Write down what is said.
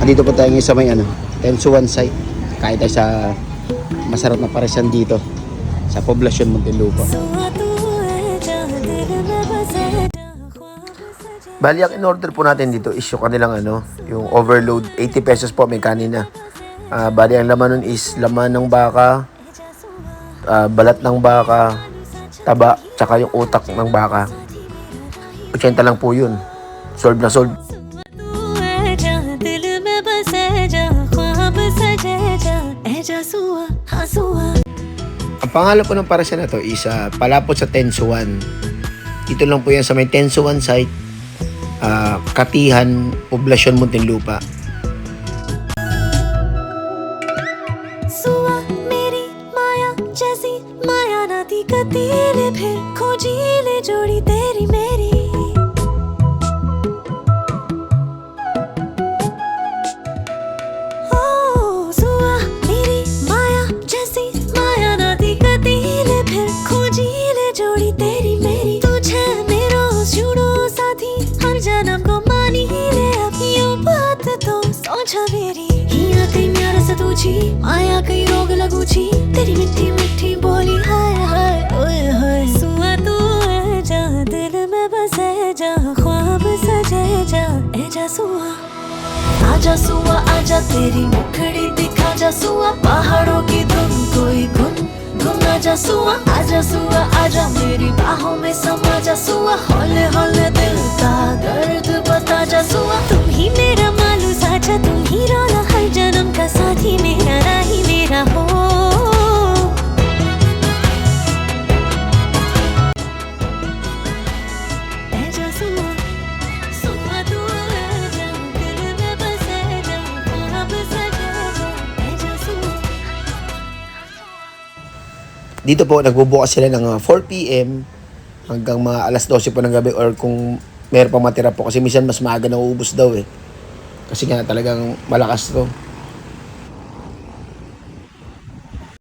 Dito po tayo sa may Tensuan site. Kain tayo sa masarap na paresan dito sa poblasyon Muntinlupa. Bali, ang in-order po natin dito is yung kanilang yung overload. 80 pesos po may kanina. Bali, ang laman nun is laman ng baka, balat ng baka, taba, tsaka yung utak ng baka. 80 lang po yun. Solve na solve. Ang pangalan po ng paresan na to is palapot sa Tensuan. Dito lang po yan sa may Tensuan site, Katihan, Poblasyon Muntinlupa. माया कई रोग लगूची तेरी मिठी मिठी बोली हाय हाय ओए होए सुआ तू है जा दिल में बसे जा ख्वाब सजे जा ए जा सुआ आजा सुआ आजा तेरी मुखड़ी दिखा जा सुआ पहाड़ों की धुन कोई गुन गुन आजा सुआ आजा मेरी बाहों में समा जा सुआ हौले हौले दिल का दर्द बता जा सुआ तुम ही मेरा मालू साजा तुम ही रोना हर जन्म का साथी मेरा राही मेरा हो ऐजा सुआ सुआ तू आजा दिल में बसे जा ख्वाब सजे जा ऐजा सुआ. Dito po, nagbubukas sila ng 4 p.m. hanggang mga alas 12 po ng gabi or kung meron pang matira po. Kasi minsan mas maaga nauubos daw eh. Kasi nga talagang malakas to.